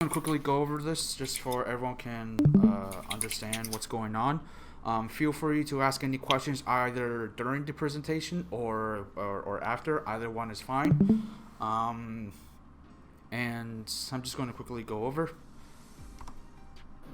I'm going to quickly go over this just for everyone can understand what's going on. Feel free to ask any questions either during the presentation or after. Either one is fine. And I'm just going to quickly go over.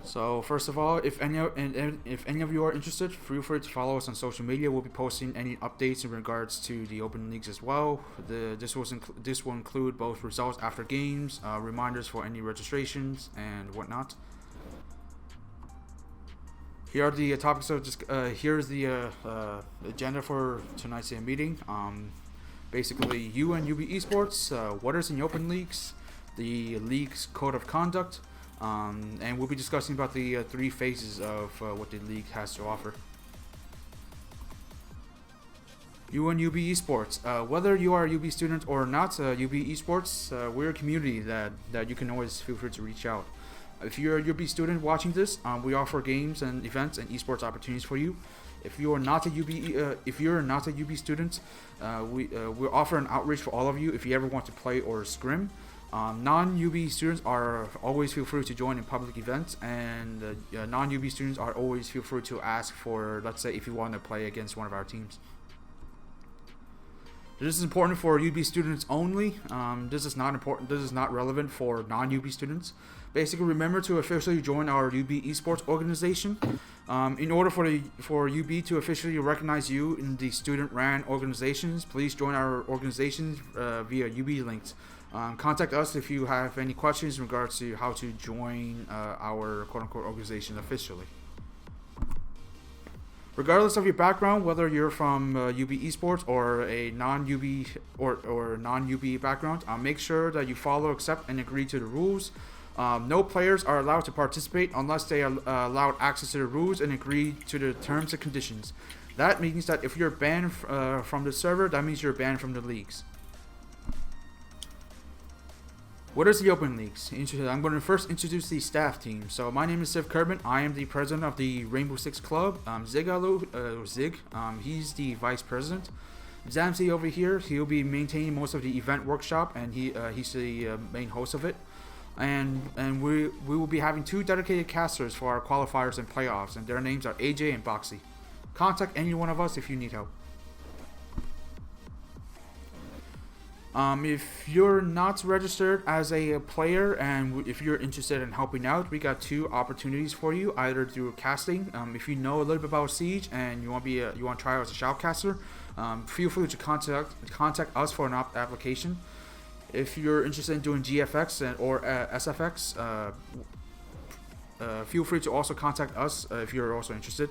So first of all, if any of you are interested, feel free to follow us on social media. We'll be posting any updates in regards to the open leagues as well. This will include both results after games, reminders for any registrations, and whatnot. Here are the topics of here's the agenda for tonight's meeting. Basically, you and UBEsports, what is in the open leagues, the league's code of conduct. And we'll be discussing about the 3 phases of what the league has to offer. You and UBEsports, whether you are a UB student or not, UBEsports, we're a community that you can always feel free to reach out. If you're a UB student watching this, we offer games and events and esports opportunities for you. If you are not a UB student, we offer an outreach for all of you if you ever want to play or scrim. Non-UB students are always feel free to join in public events, and non-UB students are always feel free to ask for, let's say, if you want to play against one of our teams. This is important for UB students only. This is not important. This is not relevant for non-UB students. Basically, remember to officially join our UBEsports organization. In order for UB to officially recognize you in the student-ran organizations, please join our organizations via UB links. Contact us if you have any questions in regards to how to join our quote-unquote organization officially. Regardless of your background, whether you're from UBEsports or a non-UB or non-UB background, make sure that you follow, accept, and agree to the rules. No players are allowed to participate unless they are allowed access to the rules and agree to the terms and conditions. That means that if you're banned from the server, that means you're banned from the leagues. What is the Open Leagues? I'm going to first introduce the staff team. So my name is Kerman. I am the president of the Rainbow Six Club. Zig, he's the vice president. Zamzi over here, he'll be maintaining most of the event workshop, and he's the main host of it. And we will be having 2 dedicated casters for our qualifiers and playoffs, and their names are AJ and Boxy. Contact any one of us if you need help. If you're not registered as a player and if you're interested in helping out, we got 2 opportunities for you, either through casting. If you know a little bit about Siege and you want to try out as a shoutcaster, feel free to contact us for an application. If you're interested in doing GFX or SFX, feel free to also contact us if you're also interested.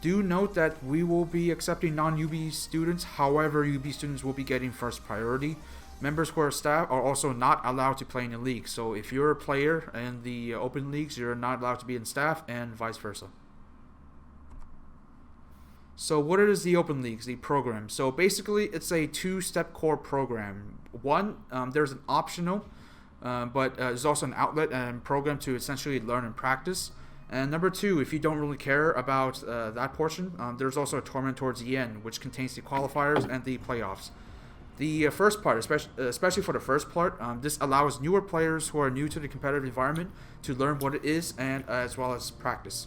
Do note that we will be accepting non-UB students. However, UB students will be getting first priority. Members who are staff are also not allowed to play in the league. So if you're a player in the open leagues, you're not allowed to be in staff, and vice versa. So what is the open leagues, the program? So basically, it's a 2-step core program. One, there's an optional, but there's also an outlet and program to essentially learn and practice. And number 2, if you don't really care about that portion, there's also a tournament towards the end, which contains the qualifiers and the playoffs. The first part, especially for the first part, this allows newer players who are new to the competitive environment to learn what it is, and as well as practice.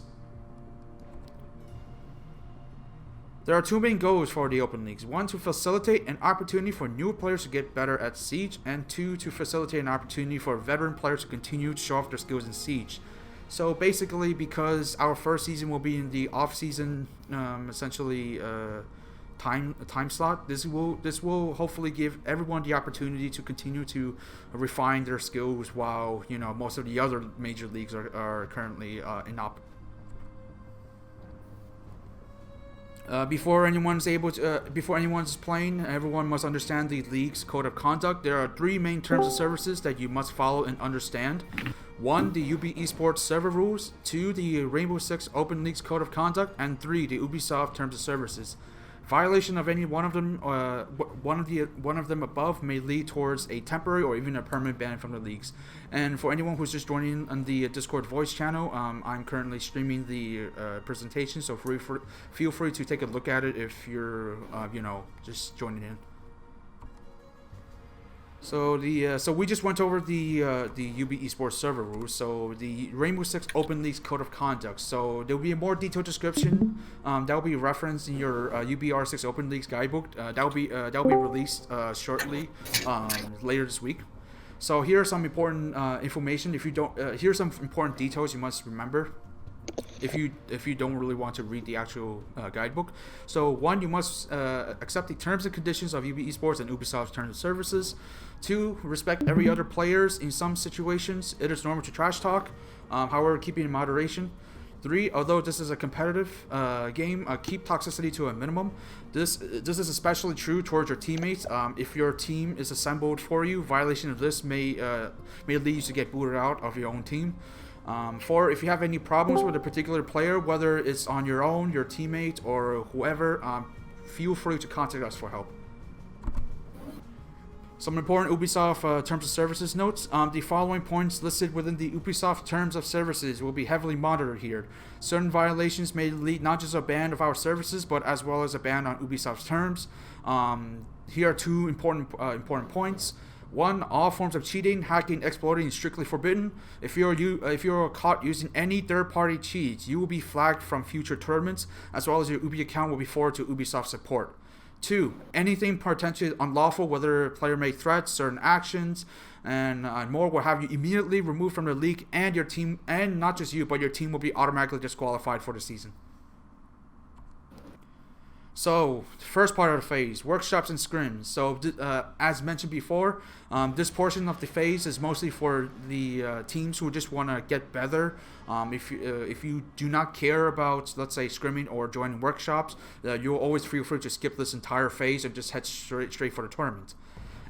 There are 2 main goals for the open leagues. 1, to facilitate an opportunity for newer players to get better at Siege, and 2, to facilitate an opportunity for veteran players to continue to show off their skills in Siege. So basically, because our first season will be in the off-season, essentially time slot, this will hopefully give everyone the opportunity to continue to refine their skills while most of the other major leagues are currently in op. Before anyone's playing, everyone must understand the league's code of conduct. There are 3 main terms of services that you must follow and understand. 1, the UBEsports server rules. 2, the Rainbow Six Open League's code of conduct, and 3, the Ubisoft terms of services. Violation of any one of them above may lead towards a temporary or even a permanent ban from the leagues. And for anyone who's just joining on the Discord voice channel, I'm currently streaming the presentation, so feel free to take a look at it if you're just joining in. So we just went over the UBEsports server rules. So the Rainbow Six Open League's code of conduct. So there will be a more detailed description that will be referenced in your UBR6 Open League's guidebook. That will be released shortly later this week. So here are some important information. If you don't, here's some important details you must remember. If you don't really want to read the actual guidebook. So 1, you must accept the terms and conditions of UBEsports and Ubisoft's terms of services. 2, respect every other players. In some situations, it is normal to trash talk, however, keeping in moderation. 3, although this is a competitive game, keep toxicity to a minimum. This is especially true towards your teammates. If your team is assembled for you, violation of this may lead you to get booted out of your own team. 4, if you have any problems with a particular player, whether it's on your own, your teammate, or whoever, feel free to contact us for help. Some important Ubisoft Terms of Services notes. The following points listed within the Ubisoft Terms of Services will be heavily monitored here. Certain violations may lead not just a ban of our services, but as well as a ban on Ubisoft's terms. Here are 2 important points. 1, all forms of cheating, hacking, exploiting is strictly forbidden. If you're caught using any third-party cheats, you will be flagged from future tournaments, as well as your Ubi account will be forwarded to Ubisoft support. 2, anything potentially unlawful, whether a player made threats, certain actions, and more, will have you immediately removed from the league and your team, and not just you, but your team will be automatically disqualified for the season. So, first part of the phase, workshops and scrims. So, as mentioned before, this portion of the phase is mostly for the teams who just want to get better. If you do not care about, let's say, scrimming or joining workshops, you'll always feel free to skip this entire phase and just head straight for the tournament.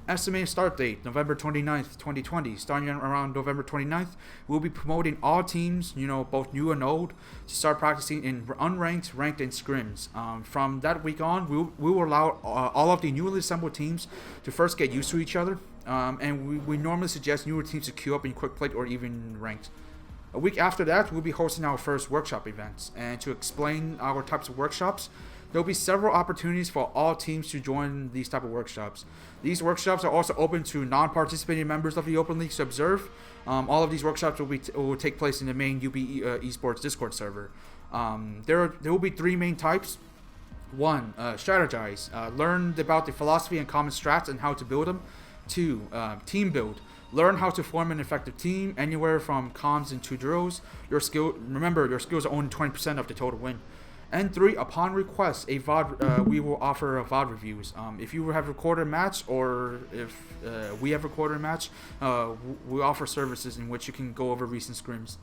Estimated start date, November 29th, 2020. Starting around November 29th, we'll be promoting all teams, both new and old, to start practicing in unranked, ranked, and scrims. From that week on, we will allow all of the newly assembled teams to first get used to each other. And we normally suggest newer teams to queue up in quick play or even ranked. A week after that, we'll be hosting our first workshop events. And to explain our types of workshops, there will be several opportunities for all teams to join these type of workshops. These workshops are also open to non-participating members of the Open League to observe. All of these workshops will take place in the main UBEsports Discord server. There will be 3 main types. 1, strategize. Learn about the philosophy and common strats and how to build them. 2, team build. Learn how to form an effective team, anywhere from comms and 2 drills. Remember, your skills are only 20% of the total win. And 3, upon request, we will offer VOD reviews. If you have recorded a match, or if we have recorded a match, we offer services in which you can go over recent scrims.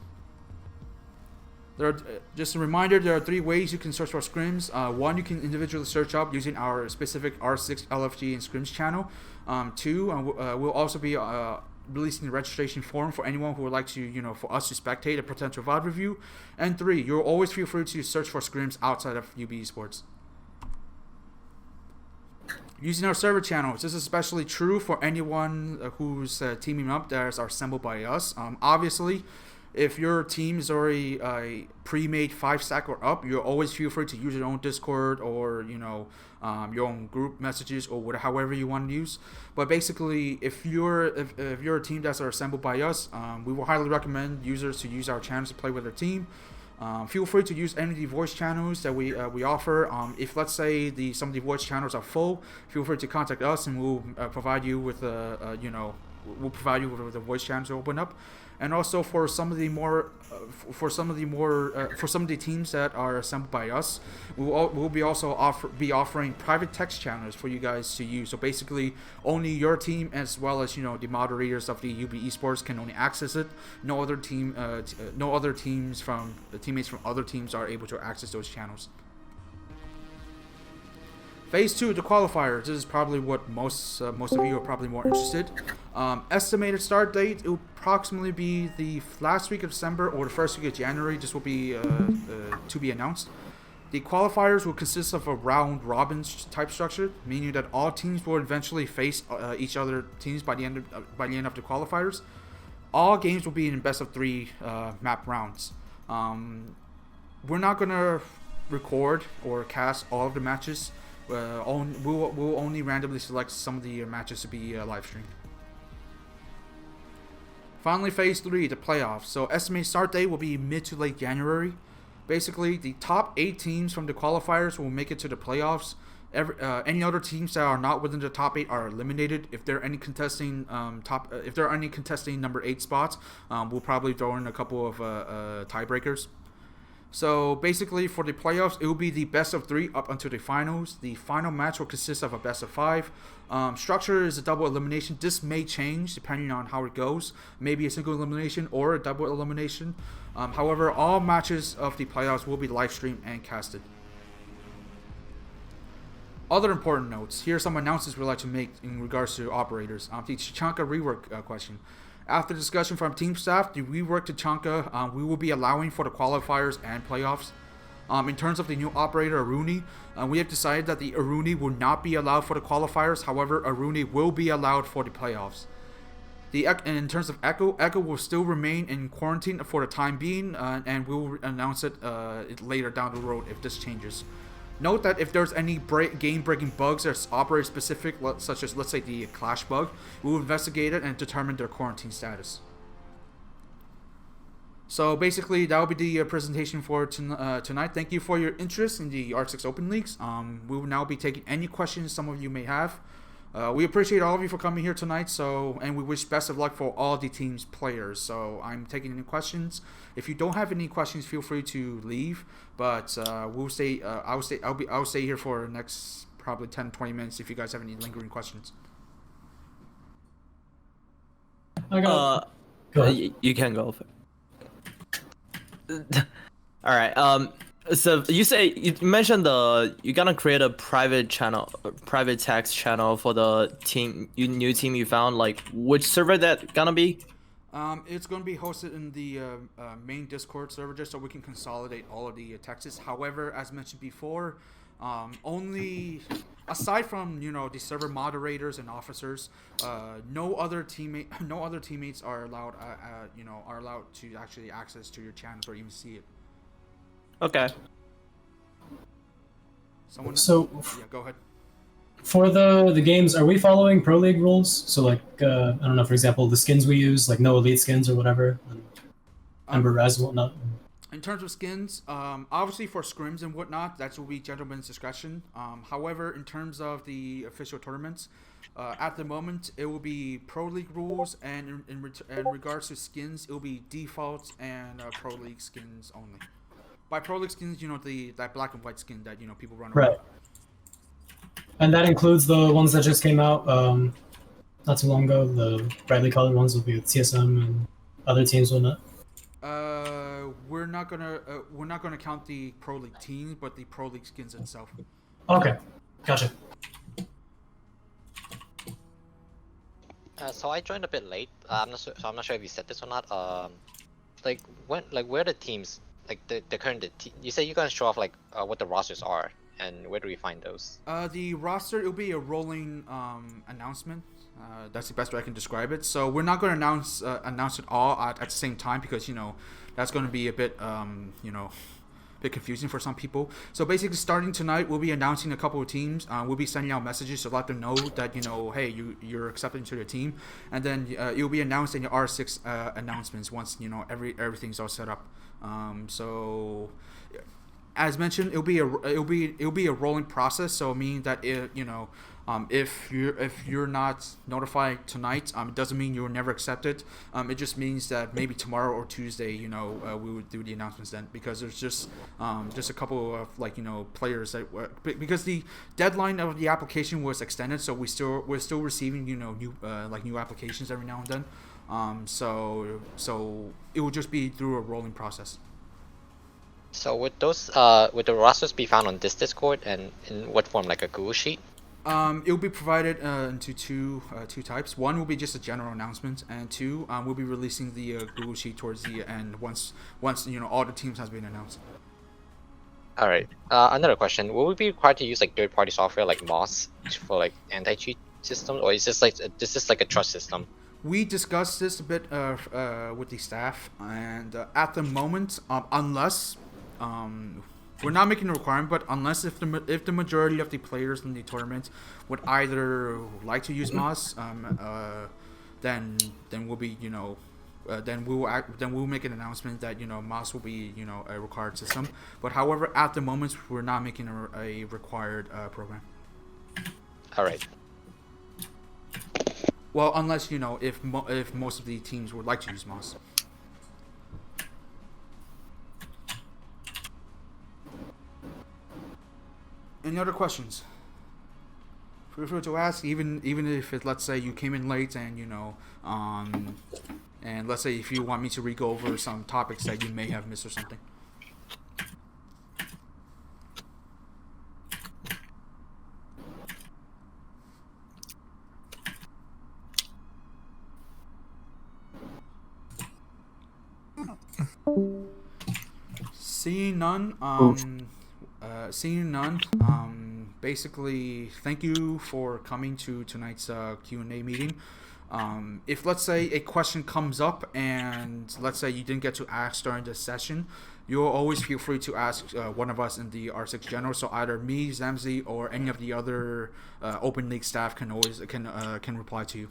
Just a reminder, there are 3 ways you can search for scrims. 1, you can individually search up using our specific R6 LFG and scrims channel. 2, we'll also be releasing the registration form for anyone who would like to, for us to spectate a potential VOD review. And 3, you'll always feel free to search for scrims outside of UBEsports. Using our server channels, this is especially true for anyone who's teaming up that are assembled by us. Obviously, if your team is already pre-made 5-stack or up, you'll always feel free to use your own Discord or your own group messages or whatever, however you want to use. But basically, if you're a team that's assembled by us, we will highly recommend users to use our channels to play with their team. Feel free to use any of the voice channels that we offer. If, let's say, some of the voice channels are full, feel free to contact us and we'll provide you with we'll provide you with the voice channels to open up. And also for some of the teams that are assembled by us, we'll be also offering private text channels for you guys to use. So basically, only your team, as well as the moderators of the UBEsports, can only access it. No other teams from teammates from other teams are able to access those channels. Phase 2, the qualifiers. This is probably what most of you are probably more interested. Estimated start date, it will approximately be the last week of December or the first week of January. This will be to be announced. The qualifiers will consist of a round robin type structure, meaning that all teams will eventually face each other teams by the end of the qualifiers. All games will be in best of 3 map rounds. We're not gonna record or cast all of the matches. We'll only randomly select some of the matches to be live streamed. Finally, Phase 3, the playoffs. So estimated start date will be mid to late January. Basically, the top 8 teams from the qualifiers will make it to the playoffs. Any other teams that are not within the top 8 are eliminated. If there are any contesting number 8 spots, we'll probably throw in a couple of tiebreakers. So basically, for the playoffs, it will be the best of 3 up until the finals. The final match will consist of a best of 5. Structure is a double elimination. This may change depending on how it goes. Maybe a single elimination or a double elimination. However, all matches of the playoffs will be live streamed and casted. Other important notes. Here are some announcements we'd like to make in regards to operators. The Tachanka rework question. After discussion from team staff, the rework Tachanka we will be allowing for the qualifiers and playoffs. In terms of the new operator Aruni, we have decided that the Aruni will not be allowed for the qualifiers. However, Aruni will be allowed for the playoffs. And in terms of Echo will still remain in quarantine for the time being, and we will announce it later down the road if this changes. Note that if there's any game-breaking bugs that's operator-specific, such as, let's say, the Clash bug, we will investigate it and determine their quarantine status. So basically, that will be the presentation for tonight. Thank you for your interest in the R6 Open Leagues. We will now be taking any questions some of you may have. We appreciate all of you for coming here tonight, and we wish best of luck for all the team's players. So I'm taking any questions. If you don't have any questions, feel free to leave. But I'll stay here for the next probably 10-20 minutes if you guys have any lingering questions. Go ahead. You can go. All right. So you mentioned you're gonna create a private text channel for the new team you found. Like, which server that gonna be? It's gonna be hosted in the main Discord server just so we can consolidate all of the texts. However, as mentioned before, only aside from the server moderators and officers, no other teammates are allowed to actually access to your channels or even see it. Okay. Go ahead. For the games, are we following Pro League rules? So like, I don't know, for example, the skins we use, like no elite skins or whatever, Ember Res and whatnot. In terms of skins, obviously for scrims and whatnot, that will be gentleman's discretion. However, in terms of the official tournaments, at the moment, it will be Pro League rules, and in regards to skins, it will be defaults and Pro League skins only. By Pro League skins, that black and white skin that people run around. Right. And that includes the ones that just came out not too long ago. The brightly colored ones will be with CSM and other teams, whatnot. We're not gonna count the Pro League teams, but the Pro League skins itself. Okay, gotcha. So I joined a bit late. I'm not sure if you said this or not. Where the teams, like the current you say you're gonna show off what the rosters are, and where do we find those? The roster, it'll be a rolling announcement. That's the best way I can describe it. So we're not going to announce it all at the same time because that's going to be a bit bit confusing for some people. So basically, starting tonight, we'll be announcing a couple of teams. We'll be sending out messages to let them know that hey, you're accepted into the team, and then it'll be announced in your R6 announcements once everything's all set up. So as mentioned, it'll be a rolling process. So meaning that if you're not notified tonight, it doesn't mean you're never accepted. It just means that maybe tomorrow or Tuesday, we would do the announcements then, because there's just a couple of players that because the deadline of the application was extended, so we're still receiving new applications every now and then. So it will just be through a rolling process. So would the rosters be found on this Discord, and in what form, like a Google Sheet? It will be provided into two types. One will be just a general announcement, and two, we'll be releasing the Google Sheet towards the end once all the teams has been announced. All right. Another question: will we be required to use third-party software like Moss for anti-cheat systems, or is this like a trust system? We discussed this a bit with the staff, and at the moment, unless we're not making a requirement, but unless if the majority of the players in the tournament would either like to use Moss, then we'll be then we'll make an announcement that mouse will be a required system. But however, at the moment we're not making a required program. All right. Well, unless if most of the teams would like to use mouse. Any other questions? Feel free to ask, even if let's say you came in late and and let's say if you want me to re-go over some topics that you may have missed or something. Seeing none. Basically, thank you for coming to tonight's Q&A meeting. If let's say a question comes up and let's say you didn't get to ask during the session, you'll always feel free to ask one of us in the R6 General. So either me, Zamzi, or any of the other Open League staff can reply to you.